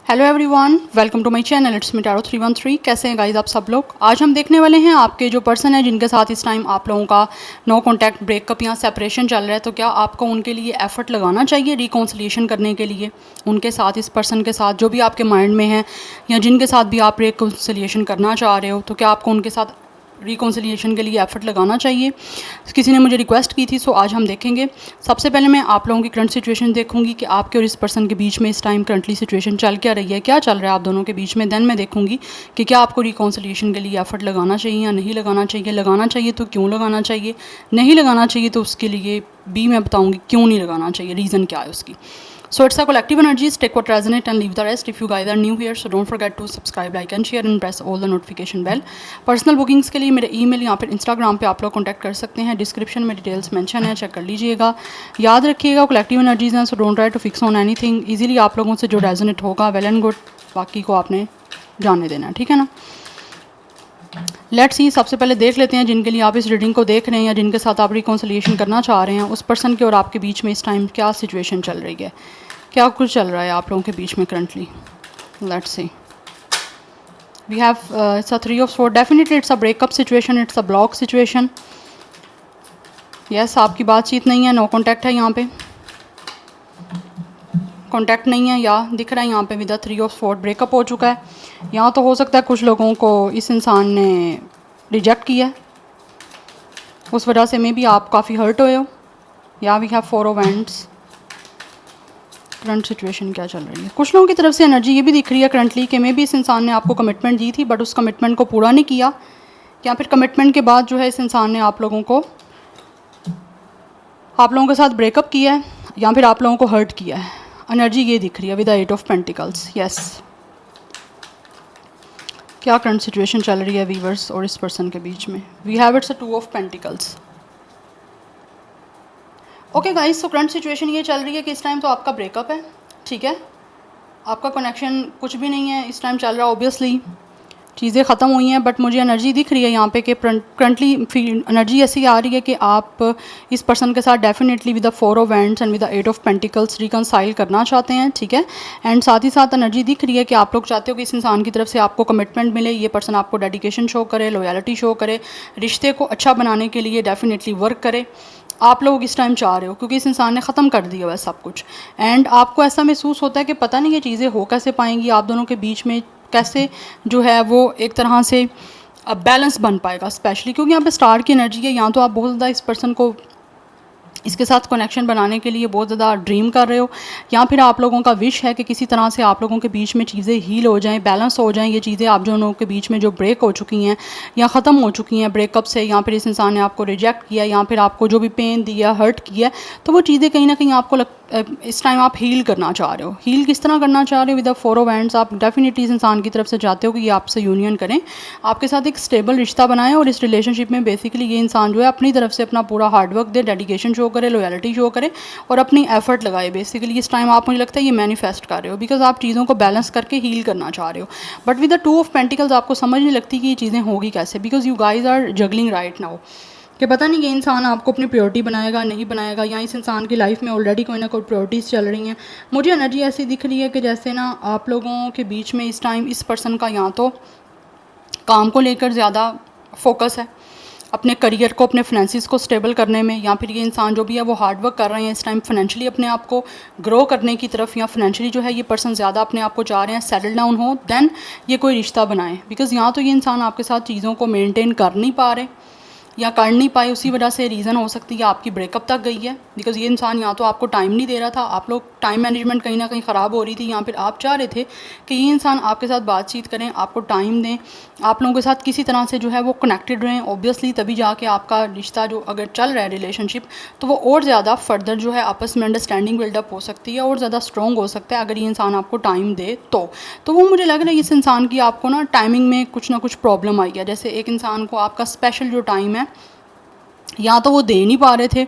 Hello everyone, welcome to my channel. It's me tarot 313। कैसे हैं guys आप सब लोग। आज हम देखने वाले हैं आपके जो पर्सन है जिनके साथ इस टाइम आप लोगों का नो कॉन्टैक्ट, ब्रेकअप या सेपरेशन चल रहा है, तो क्या आपको उनके लिए एफर्ट लगाना चाहिए रिकॉन्सिलिएशन करने के लिए उनके साथ, इस पर्सन के साथ जो भी आपके माइंड में है या जिनके साथ भी आप रिकॉन्सिलिएशन करना चाह रहे हो, तो क्या आपको उनके साथ रिकॉन्सिलिएशन के लिए एफर्ट लगाना चाहिए। किसी ने मुझे रिक्वेस्ट की थी, सो आज हम देखेंगे। सबसे पहले मैं आप लोगों की करंट सिचुएशन देखूंगी कि आपके और इस पर्सन के बीच में इस टाइम करंटली सिचुएशन चल क्या रही है, क्या चल रहा है आप दोनों के बीच में। देन मैं देखूंगी कि क्या आपको रिकॉन्सिलिएशन के लिए एफर्ट लगाना चाहिए या नहीं लगाना चाहिए। लगाना चाहिए तो क्यों लगाना चाहिए, नहीं लगाना चाहिए तो उसके लिए भी मैं बताऊँगी क्यों नहीं लगाना चाहिए, रीज़न क्या है उसकी। So it's a collective energies, take what resonate and leave the rest. If you guys are new here, so don't forget to subscribe, like and share and press all the notification bell. Personal bookings के लिए मेरे email या फिर Instagram पे आप लोग contact कर सकते हैं। डिस्क्रिप्शन में डिटेल्स मेंशन है, चेक कर लीजिएगा। याद रखिएगा कलेक्टिव एनर्जीज हैं, so don't try to fix on anything. Easily आप लोगों से जो रेजोनेट होगा वेल एंड गुड, बाकी को आपने जाने देना, ठीक है ना। लेट्स सी, सबसे पहले देख लेते हैं जिनके लिए आप इस रीडिंग को देख रहे हैं या जिनके साथ आप रिकॉन्सिलिएशन करना चाह रहे हैं, उस पर्सन के और आपके बीच में इस टाइम क्या सिचुएशन चल रही है, क्या कुछ चल रहा है आप लोगों के बीच में currently. Let's see, we have it's a 3 of Swords। Definitely it's a breakup situation, it's a block situation. Yes, आपकी बातचीत नहीं है, नो कॉन्टैक्ट है, यहाँ पे कॉन्टैक्ट नहीं है या दिख रहा है यहाँ पे with the 3 of Swords। Breakup हो चुका है। यहाँ तो हो सकता है कुछ लोगों को इस इंसान ने रिजेक्ट किया है, उस वजह से मे भी आप काफ़ी हर्ट हुए हो। या we have 4 of Wands। Current situation क्या चल रही है, कुछ लोगों की तरफ से एनर्जी ये भी दिख रही है करंटली कि मे भी इस इंसान ने आपको कमिटमेंट दी थी बट उस कमिटमेंट को पूरा नहीं किया, या फिर कमिटमेंट के बाद जो है इस इंसान ने आप लोगों के साथ ब्रेकअप किया है या फिर आप लोगों को हर्ट किया है। एनर्जी ये दिख रही है with the 8 of Pentacles। Yes, क्या करंट सिचुएशन चल रही है वीवर्स और इस पर्सन के बीच में। We have it's a 2 of Pentacles। Okay guys, तो करंट सिचुएशन ये चल रही है कि इस टाइम तो आपका ब्रेकअप है, ठीक है, आपका कनेक्शन कुछ भी नहीं है इस टाइम चल रहा है। ऑब्वियसली चीज़ें ख़त्म हुई हैं, बट मुझे एनर्जी दिख रही है यहाँ पे कि करंटली एनर्जी ऐसी आ रही है कि आप इस पर्सन के साथ definitely with the 4 of Wands and with the 8 of Pentacles reconcile करना चाहते हैं, ठीक है। एंड साथ ही साथ एनर्जी दिख रही है कि आप लोग चाहते हो कि इस इंसान की तरफ से आपको कमिटमेंट मिले, ये पर्सन आपको डेडिकेशन शो करे, लॉयल्टी शो करे, रिश्ते को अच्छा बनाने के लिए डेफिनेटली वर्क करे। आप लोग इस टाइम चाह रहे हो क्योंकि इस इंसान ने ख़त्म कर दिया हुआ सब कुछ। एंड आपको ऐसा महसूस होता है कि पता नहीं ये चीज़ें हो कैसे पाएंगी, आप दोनों के बीच में कैसे जो है वो एक तरह से बैलेंस बन पाएगा, स्पेशली क्योंकि यहाँ पे स्टार की एनर्जी है। यहाँ तो आप बहुत ज़्यादा इस पर्सन को, इसके साथ कनेक्शन बनाने के लिए बहुत ज़्यादा ड्रीम कर रहे हो, या फिर आप लोगों का विश है कि किसी तरह से आप लोगों के बीच में चीज़ें हील हो जाएं, बैलेंस हो जाएं। ये चीज़ें आप दोनों के बीच में जो ब्रेक हो चुकी हैं या ख़त्म हो चुकी हैं ब्रेकअप से, या फिर इस इंसान ने आपको रिजेक्ट किया या फिर आपको जो भी पेन दिया, हर्ट किया, तो वो चीज़ें कहीं ना कहीं आपको इस टाइम आप हील करना चाह रहे हो। हील किस तरह करना चाह रहे हो विद द 4 of Wands। आप डेफिनेटली इस इंसान की तरफ से चाहते हो कि ये आपसे यूनियन करें, आपके साथ एक स्टेबल रिश्ता बनाएं, और इस रिलेशनशिप में बेसिकली ये इंसान जो है अपनी तरफ से अपना पूरा हार्डवर्क दे, डेडिकेशन शो करे, लॉयल्टी शो करे और अपनी एफर्ट लगाए। बेसिकली इस टाइम आप, मुझे लगता है ये मैनिफेस्ट कर रहे हो बिकॉज आप चीज़ों को बैलेंस करके हील करना चाह रहे हो। But with the 2 of Pentacles आपको समझ नहीं लगती कि ये चीज़ें होगी कैसे, because you guys are juggling right now कि पता नहीं ये इंसान आपको अपनी प्रायोरिटी बनाएगा नहीं बनाएगा, या इस इंसान की लाइफ में ऑलरेडी कोई ना कोई प्रायोरिटीज़ चल रही हैं। मुझे एनर्जी ऐसी दिख रही है कि जैसे ना आप लोगों के बीच में इस टाइम इस पर्सन का या तो काम को लेकर ज़्यादा फोकस है, अपने करियर को, अपने फाइनेंसिस को स्टेबल करने में, या फिर ये इंसान जो भी है वो हार्डवर्क कर रहे हैं इस टाइम फाइनेंशियली अपने आप को ग्रो करने की तरफ, या फाइनेंशियली जो है ये पर्सन ज़्यादा अपने आप को चाह रहे हैं सेटल डाउन हो, देन ये कोई रिश्ता बनाएं। बिकॉज़ यहाँ तो ये इंसान आपके साथ चीज़ों को मेंटेन कर नहीं पा रहे या कर नहीं पाए, उसी वजह से रीज़न हो सकती है आपकी ब्रेकअप तक गई है। बिकॉज़ ये इंसान या तो आपको टाइम नहीं दे रहा था, आप लोग टाइम मैनेजमेंट कहीं ना कहीं ख़राब हो रही थी, या फिर आप चाह रहे थे कि ये इंसान आपके साथ बातचीत करें, आपको टाइम दें, आप लोगों के साथ किसी तरह से जो है वो कनेक्टेड रहें। ऑब्वियसली तभी जाके आपका रिश्ता जो अगर चल रहा है रिलेशनशिप, तो वो और ज़्यादा फर्दर जो है आपस में अंडरस्टैंडिंग बिल्डअप हो सकती है और ज़्यादा स्ट्रॉन्ग हो सकता है अगर ये इंसान आपको टाइम दे तो वो मुझे लग रहा है इस इंसान की आपको ना टाइमिंग में कुछ ना कुछ प्रॉब्लम आई है। जैसे एक इंसान को आपका स्पेशल जो टाइम है या तो वो दे नहीं पा रहे थे,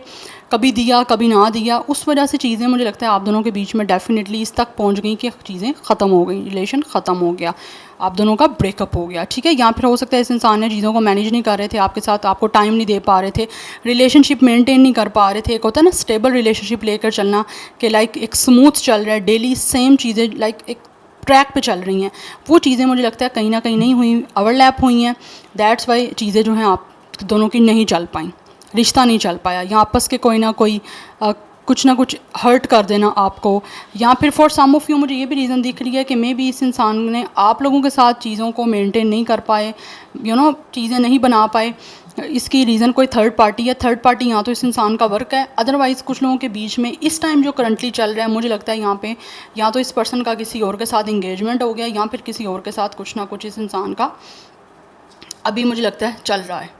कभी दिया कभी ना दिया, उस वजह से चीज़ें मुझे लगता है आप दोनों के बीच में डेफिनेटली इस तक पहुंच गई कि चीज़ें ख़त्म हो गई, रिलेशन ख़त्म हो गया, आप दोनों का ब्रेकअप हो गया, ठीक है। या फिर हो सकता है इस इंसान ने चीज़ों को मैनेज नहीं कर रहे थे आपके साथ, आपको टाइम नहीं दे पा रहे थे, रिलेशनशिप मेंटेन नहीं कर पा रहे थे। एक होता है ना स्टेबल रिलेशनशिप लेकर चलना कि लाइक एक स्मूथ चल रहा है डेली सेम चीज़ें, लाइक एक ट्रैक पे चल रही हैं, वो चीज़ें मुझे लगता है कहीं ना कहीं नहीं हुई, ओवरलैप हुई हैं। दैट्स वाई चीज़ें जो हैं आप दोनों की नहीं चल पाई, रिश्ता नहीं चल पाया, या आपस के कोई ना कोई कुछ ना कुछ हर्ट कर देना आपको, या फिर फॉर सम ऑफ यू मुझे ये भी रीज़न दिख रही है कि मे बी इस इंसान ने आप लोगों के साथ चीज़ों को मेंटेन नहीं कर पाए, चीज़ें नहीं बना पाए। इसकी रीज़न कोई थर्ड पार्टी है। थर्ड पार्टी यहाँ तो इस इंसान का वर्क है, अदरवाइज़ कुछ लोगों के बीच में इस टाइम जो करंटली चल रहा है, मुझे लगता है यहाँ पे या तो इस पर्सन का किसी और के साथ इंगेजमेंट हो गया, या फिर किसी और के साथ कुछ ना कुछ इस इंसान का अभी मुझे लगता है चल रहा है।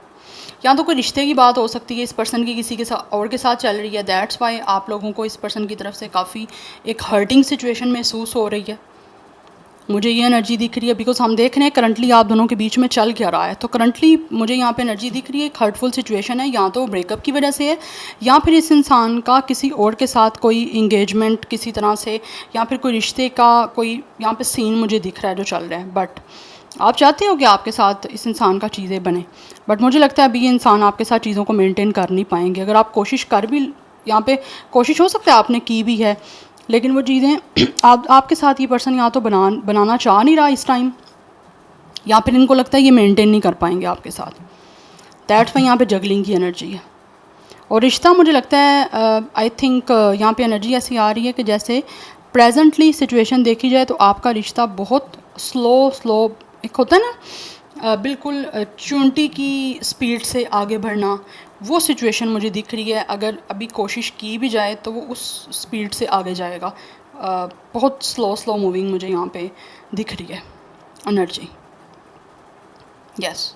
या तो कोई रिश्ते की बात हो सकती है, इस पर्सन की किसी के साथ और के साथ चल रही है। दैट्स वाई आप लोगों को इस पर्सन की तरफ से काफ़ी एक हर्टिंग सिचुएशन महसूस हो रही है, मुझे ये एनर्जी दिख रही है। बिकॉज हम देख रहे हैं करंटली आप दोनों के बीच में चल क्या रहा है। तो करंटली मुझे यहाँ पे एनर्जी दिख रही है, एक हर्टफुल सिचुएशन है, या तो ब्रेकअप की वजह से है, या फिर इस इंसान का किसी और के साथ कोई इंगेजमेंट किसी तरह से, या फिर कोई रिश्ते का कोई यहाँ पे सीन मुझे दिख रहा है जो चल रहा है। बट आप चाहते हो कि आपके साथ इस इंसान का चीज़ें बने, बट मुझे लगता है अभी ये इंसान आपके साथ चीज़ों को मेंटेन कर नहीं पाएंगे। अगर आप कोशिश कर भी, यहाँ पे कोशिश हो सकता है आपने की भी है, लेकिन वो चीज़ें आपके साथ ये पर्सन या तो बनाना चाह नहीं रहा इस टाइम, या फिर इनको लगता है ये मेंटेन नहीं कर पाएंगे आपके साथ। दैट्स वाई यहाँ पे जगलिंग की एनर्जी है। और रिश्ता मुझे लगता है आई थिंक यहाँ पे एनर्जी ऐसी आ रही है कि जैसे प्रेजेंटली सिचुएशन देखी जाए तो आपका रिश्ता बहुत स्लो एक होता है ना बिल्कुल चूंटी की स्पीड से आगे बढ़ना, वो सिचुएशन मुझे दिख रही है। अगर अभी कोशिश की भी जाए तो वो उस स्पीड से आगे जाएगा। बहुत स्लो मूविंग मुझे यहाँ पे दिख रही है एनर्जी। यस,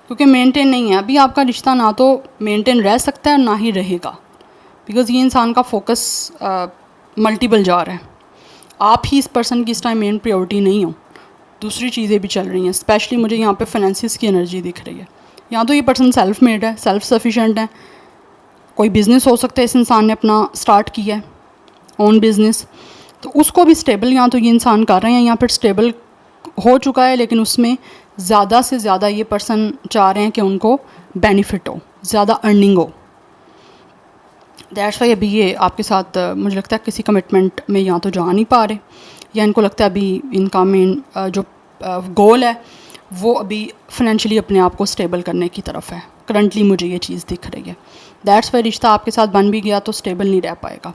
क्योंकि मेंटेन नहीं है अभी आपका रिश्ता, ना तो मेंटेन रह सकता है और ना ही रहेगा। बिकॉज़ ये इंसान का फोकस मल्टीपल जा रहा है। आप ही इस पर्सन की इस टाइम मेन प्रायोरिटी नहीं हो, दूसरी चीज़ें भी चल रही हैं। स्पेशली मुझे यहाँ पे फाइनेंसिस की एनर्जी दिख रही है। या तो ये पर्सन सेल्फ मेड है, सेल्फ सफिशेंट है, कोई बिज़नेस हो सकता है इस इंसान ने अपना स्टार्ट किया है, ओन बिज़नेस, तो उसको भी स्टेबल या तो ये इंसान कर रहे हैं या फिर स्टेबल हो चुका है, लेकिन उसमें ज़्यादा से ज़्यादा ये पर्सन चाह रहे हैं कि उनको बेनिफिट हो, ज़्यादा अर्निंग हो। दैट्स वाई अभी ये आपके साथ मुझे लगता है किसी कमिटमेंट में या तो जा नहीं पा रहे, या इनको लगता है अभी इनका मेन जो गोल है वो अभी फाइनेंशियली अपने आप को स्टेबल करने की तरफ है। करंटली मुझे ये चीज़ दिख रही है। दैट्स वाई रिश्ता आपके साथ बन भी गया तो स्टेबल नहीं रह पाएगा।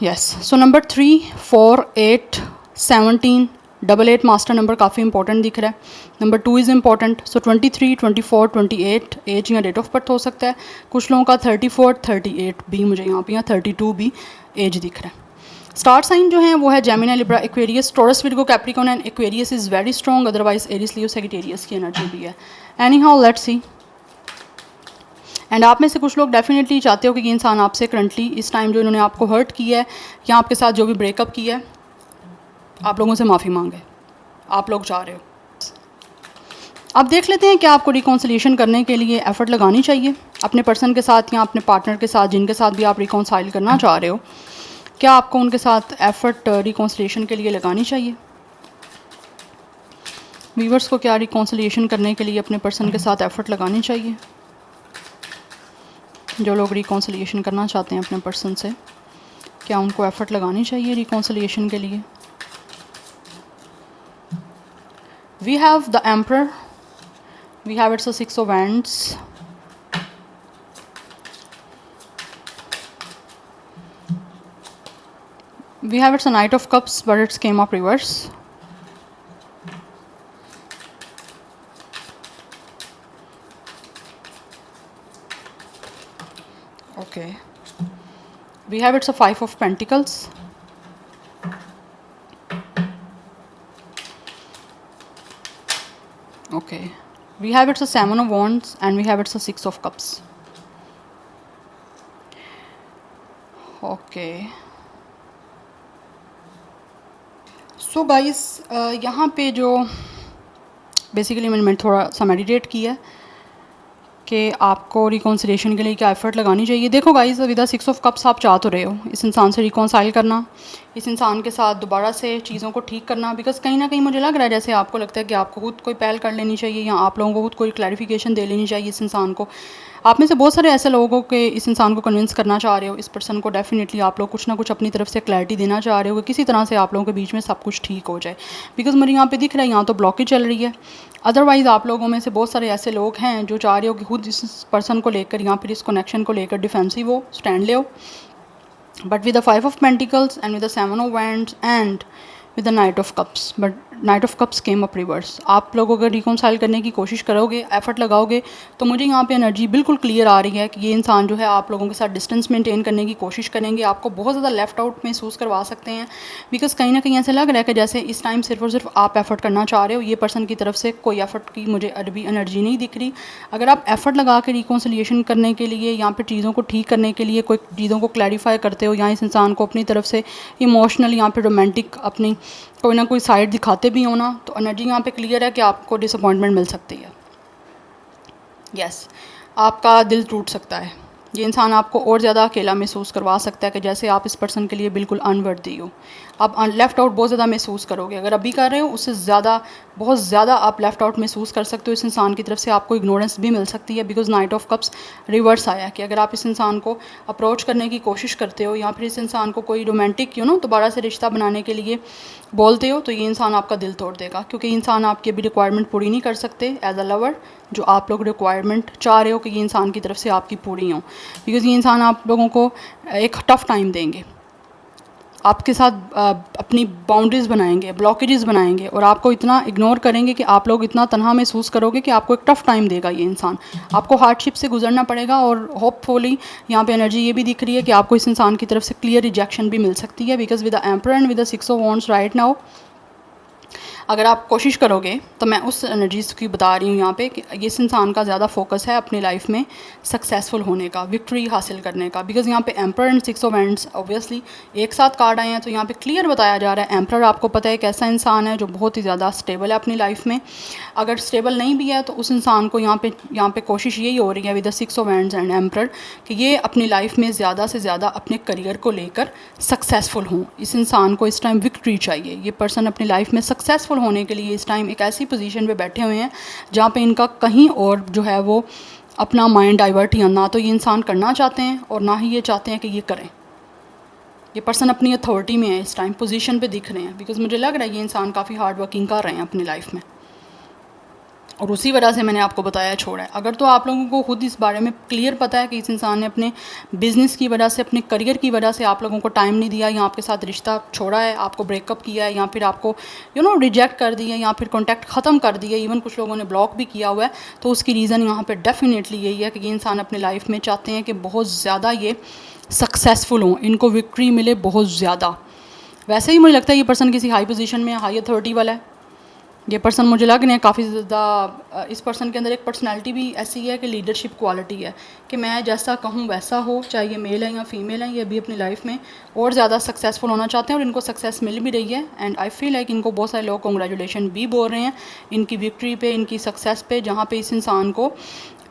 Yes, so number 3, 4, 8, 17, 88 master number काफ़ी इंपॉर्टेंट दिख रहा है। Number 2 is important. So 23, 24, 28 age या डेट ऑफ बर्थ हो सकता है। कुछ लोगों का 34, 38 भी मुझे यहाँ पे, या 32 भी एज दिख रहा है। स्टार साइन जो है वो है Gemini, Libra, Aquarius, Taurus, Virgo, Capricorn and Aquarius is very strong. Otherwise Aries, Leo, Sagittarius की एनर्जी भी है। Anyhow let's see. And आप में से कुछ लोग डेफिनेटली चाहते हो कि ये इंसान आपसे करंटली इस टाइम जो इन्होंने आपको हर्ट किया है या आपके साथ जो भी ब्रेकअप किया है, आप लोगों से माफ़ी मांगे, आप लोग चाह रहे हो। अब देख लेते हैं कि आपको रिकॉन्सिलिएशन करने के लिए एफ़र्ट लगानी चाहिए अपने पर्सन के साथ या अपने पार्टनर के साथ, जिनके साथ भी आप रिकॉन्साइल करना चाह रहे हो। क्या आपको उनके साथ एफ़र्ट रिकॉन्सिलिएशन के लिए लगानी चाहिए? व्यूअर्स को क्या रिकॉन्सिलिएशन करने के लिए अपने पर्सन के साथ एफ़र्ट लगानी चाहिए? जो लोग रिकॉन्सिलिएशन करना चाहते हैं अपने पर्सन से, क्या उनको एफ़र्ट लगानी चाहिए रिकॉन्सिलिएशन के लिए? We have the emperor, we have it's a 6 of Wands, we have it's a Knight of Cups, but it's came up reverse. Okay, we have it's a 5 of Pentacles. Okay, we have it's a 7 of Wands and we have it's a 6 of Cups. Okay, so guys यहाँ पे जो basically मैंने थोड़ा सा meditate किया कि आपको reconciliation के लिए क्या एफ़र्ट लगानी चाहिए। देखो guys, with the 6 of Cups आप चाह तो रहे हो इस इंसान से रिकॉन्साइल करना, इस इंसान के साथ दोबारा से चीज़ों को ठीक करना। बिकॉज कहीं ना कहीं मुझे लग रहा है जैसे आपको लगता है कि आपको खुद कोई पहल कर लेनी चाहिए, या आप लोगों को खुद कोई क्लैरिफिकेशन दे लेनी चाहिए इस इंसान को। आप में से बहुत सारे ऐसे लोगों के इस इंसान को कन्विंस करना चाह रहे हो, इस पर्सन को डेफिनेटली आप लोग कुछ ना कुछ अपनी तरफ से क्लैरिटी देना चाह रहे हो कि किसी तरह से आप लोगों के बीच में सब कुछ ठीक हो जाए। बिकॉज मुझे यहाँ पे दिख रहा है यहाँ तो ब्लॉकेज चल रही है। अदरवाइज़ आप लोगों में से बहुत सारे ऐसे लोग हैं जो चाह रहे हो कि खुद इस पर्सन को लेकर या फिर इस कनेक्शन को लेकर डिफेंसिव हो, स्टैंड ले हो। But with the 5 of pentacles and with the 7 of wands and with the night of cups, but night of cups came up reverse. आप लोग अगर रिकॉन्साइल करने की कोशिश करोगे, एफर्ट लगाओगे, तो मुझे यहाँ पे एनर्जी बिल्कुल क्लियर आ रही है कि ये इंसान जो है आप लोगों के साथ डिस्टेंस मेंटेन करने की कोशिश करेंगे, आपको बहुत ज़्यादा लेफ्ट आउट महसूस करवा सकते हैं। बिकॉज कहीं ना कहीं ऐसे लग रहा है कि जैसे इस टाइम सिर्फ और सिर्फ आप एफर्ट करना चाह रहे हो, ये पर्सन की तरफ से कोई एफर्ट की मुझे अभी एनर्जी नहीं दिख रही। अगर आप एफर्ट लगा के रिकॉन्सिलिएशन करने के लिए या फिर चीज़ों को ठीक करने के लिए कोई चीज़ों को क्लैरिफाई करते हो, या इस इंसान को अपनी तरफ से इमोशनल या फिर रोमांटिक अपनी कोई ना कोई साइड दिखाते भी हो ना, तो एनर्जी यहाँ पे क्लियर है कि आपको डिसअपॉइंटमेंट मिल सकती है। यस, आपका दिल टूट सकता है। ये इंसान आपको और ज़्यादा अकेला महसूस करवा सकता है कि जैसे आप इस पर्सन के लिए बिल्कुल अनवर्दी हो। आप लेफ़्ट आउट बहुत ज़्यादा महसूस करोगे। अगर अभी कर रहे हो उससे ज़्यादा, बहुत ज़्यादा आप लेफ़्ट आउट महसूस कर सकते हो। इस इंसान की तरफ से आपको इग्नोरेंस भी मिल सकती है। Because night of cups reverse आया है कि अगर आप इस इंसान को अप्रोच करने की कोशिश करते हो या फिर इस इंसान को कोई रोमांटिक दोबारा से रिश्ता बनाने के लिए बोलते हो, तो ये इंसान आपका दिल तोड़ देगा। क्योंकि इंसान आपकी अभी रिक्वायरमेंट पूरी नहीं कर सकते एज अ लवर, जो आप लोग रिक्वायरमेंट चाह रहे हो कि ये इंसान की तरफ से आपकी पूरी हो। बिकॉज ये इंसान आप लोगों को एक टफ़ टाइम देंगे, आपके साथ अपनी बाउंड्रीज़ बनाएंगे, ब्लॉकेजेस बनाएंगे और आपको इतना इग्नोर करेंगे कि आप लोग इतना तन्हा महसूस करोगे कि आपको एक टफ़ टाइम देगा ये इंसान। आपको हार्डशिप से गुजरना पड़ेगा। और होपफुली यहाँ पे एनर्जी ये भी दिख रही है कि आपको इस इंसान की तरफ से क्लियर रिजेक्शन भी मिल सकती है। Because with the emperor and with the 6 of wands right now, अगर आप कोशिश करोगे तो मैं उस एनर्जीज़ की बता रही हूँ यहाँ पे कि इस इंसान का ज़्यादा फोकस है अपनी लाइफ में सक्सेसफुल होने का, विक्ट्री हासिल करने का। बिकॉज यहाँ पे emperor and 6 of wands obviously एक साथ कार्ड आए हैं, तो यहाँ पे क्लियर बताया जा रहा है एम्परर आपको पता है एक ऐसा इंसान है जो बहुत ही ज़्यादा स्टेबल है अपनी लाइफ में। अगर स्टेबल नहीं भी है तो उस इंसान को यहाँ पे कोशिश यही हो रही है with the 6 of wands and emperor कि ये अपनी लाइफ में ज़्यादा से ज़्यादा अपने करियर को लेकर सक्सेसफुल हों। इस इंसान को इस टाइम विक्ट्री चाहिए। ये पर्सन अपनी लाइफ में सक्सेसफुल होने के लिए इस टाइम एक ऐसी पोजीशन पे बैठे हुए हैं जहाँ पे इनका कहीं और जो है वो अपना माइंड डाइवर्ट या ना तो ये इंसान करना चाहते हैं और ना ही ये चाहते हैं कि ये करें। ये पर्सन अपनी अथॉरिटी में है, इस टाइम पोजीशन पे दिख रहे हैं। बिकॉज मुझे लग रहा है ये इंसान काफ़ी हार्ड वर्किंग कर रहे हैं अपनी लाइफ में, और उसी वजह से मैंने आपको बताया छोड़ा है। अगर तो आप लोगों को खुद इस बारे में क्लियर पता है कि इस इंसान ने अपने बिज़नेस की वजह से, अपने करियर की वजह से आप लोगों को टाइम नहीं दिया, या आपके साथ रिश्ता छोड़ा है, आपको ब्रेकअप किया है, या फिर आपको रिजेक्ट कर दिया, या फिर कॉन्टैक्ट ख़त्म कर दिया, इवन कुछ लोगों ने ब्लॉक भी किया हुआ है, तो उसकी रीज़न यहाँ पर डेफिनेटली यही है कि ये इंसान अपनी लाइफ में चाहते हैं कि बहुत ज़्यादा ये सक्सेसफुल हों, इनको विक्ट्री मिले बहुत ज़्यादा। वैसे ही मुझे लगता है ये पर्सन किसी हाई पोजीशन में, हाई अथॉरिटी वाला है। ये पर्सन मुझे लग रहा है काफ़ी ज़्यादा, इस पर्सन के अंदर एक पर्सनालिटी भी ऐसी है कि लीडरशिप क्वालिटी है कि मैं जैसा कहूँ वैसा हो, चाहे ये मेल है या फीमेल है, ये भी अपनी लाइफ में और ज़्यादा सक्सेसफुल होना चाहते हैं और इनको सक्सेस मिल भी रही है। एंड आई फील लाइक इनको बहुत सारे लोग कॉन्ग्रेचुलेशन भी बोल रहे हैं इनकी विक्ट्री पे, इनकी सक्सेस पे, जहाँ पे इस इंसान को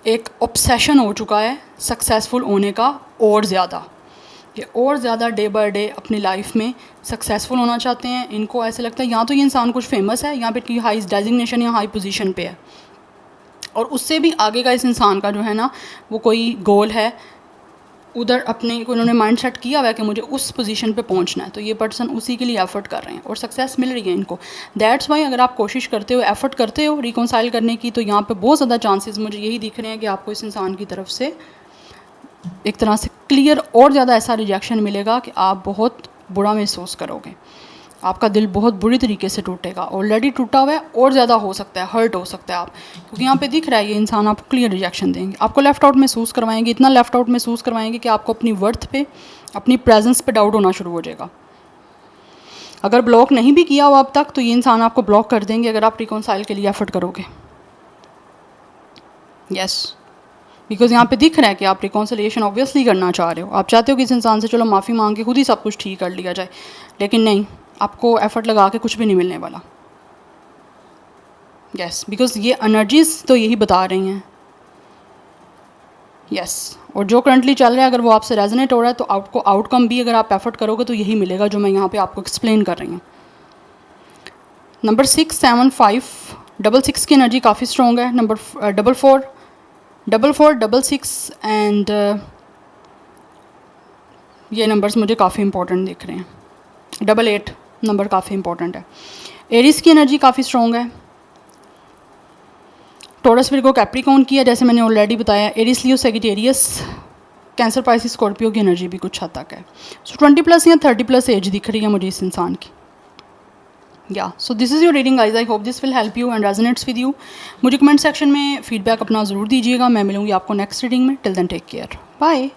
एक ऑब्सेशन हो चुका है सक्सेसफुल होने का और ज़्यादा, कि और ज़्यादा डे बाय डे अपनी लाइफ में सक्सेसफुल होना चाहते हैं। इनको ऐसे लगता है या तो ये इंसान कुछ फेमस है, या फिर कि हाई डेजिग्नेशन या हाई पोजीशन पे है, और उससे भी आगे का इस इंसान का जो है ना वो कोई गोल है, उधर अपने को उन्होंने माइंड सेट किया हुआ है कि मुझे उस पोजीशन पे पहुंचना है, तो ये पर्सन उसी के लिए एफर्ट कर रहे हैं और सक्सेस मिल रही है इनको। दैट्स वाई अगर आप कोशिश करते हो, एफर्ट करते हो रिकॉन्साइल करने की, तो यहाँ पे बहुत ज़्यादा चांसेस मुझे यही दिख रहे हैं कि आपको इस इंसान की तरफ से एक तरह से क्लियर और ज़्यादा ऐसा रिजेक्शन मिलेगा कि आप बहुत बुरा महसूस करोगे, आपका दिल बहुत बुरी तरीके से टूटेगा। ऑलरेडी टूटा हुआ है और ज़्यादा हो सकता है, हर्ट हो सकता है आप, क्योंकि यहाँ पे दिख रहा है ये इंसान आपको क्लियर रिजेक्शन देंगे, आपको लेफ़्ट आउट महसूस करवाएंगे, इतना लेफ़्ट आउट महसूस करवाएंगे कि आपको अपनी वर्थ पे, अपनी प्रेजेंस पे डाउट होना शुरू हो जाएगा। अगर ब्लॉक नहीं भी किया हुआ अब तक, तो ये इंसान आपको ब्लॉक कर देंगे अगर आप रिकॉन्साइल के लिए एफर्ट करोगे। यस, बिकॉज यहाँ पे दिख रहा है कि आप रिकॉन्सिलिएशन ऑब्वियसली करना चाह रहे हो, आप चाहते हो कि इस इंसान से चलो माफ़ी मांग के खुद ही सब कुछ ठीक कर लिया जाए, लेकिन नहीं, आपको एफर्ट लगा के कुछ भी नहीं मिलने वाला। यस, बिकॉज ये एनर्जीज तो यही बता रही हैं। यस, और जो करंटली चल रहा है अगर वो आपसे रेजोनेट हो रहा है, तो आपको आउटकम भी अगर आप एफर्ट करोगे तो यही मिलेगा जो मैं यहाँ पे आपको एक्सप्लेन कर रही हूँ। नंबर 6, 7, 5, 6 की एनर्जी काफ़ी स्ट्रॉन्ग है। नंबर 4, 4466 एंड ये नंबर्स मुझे काफ़ी इंपॉर्टेंट दिख रहे हैं। 88 नंबर काफ़ी इंपॉर्टेंट है। एरीज की एनर्जी काफ़ी स्ट्रॉन्ग है। टॉरस विर्गो कैप्रिकॉर्न की है, जैसे मैंने ऑलरेडी बताया। Aries Leo Sagittarius, cancer Pisces Scorpio की एनर्जी भी कुछ हद तक है। सो 20+ या 30+ एज दिख रही है मुझे इस इंसान की। या so this is your reading guys. I hope this will help you and resonates with you. मुझे कमेंट सेक्शन में फीडबैक अपना ज़रूर दीजिएगा। मैं मिलूंगी आपको नेक्स्ट रीडिंग में। Till then take care, bye.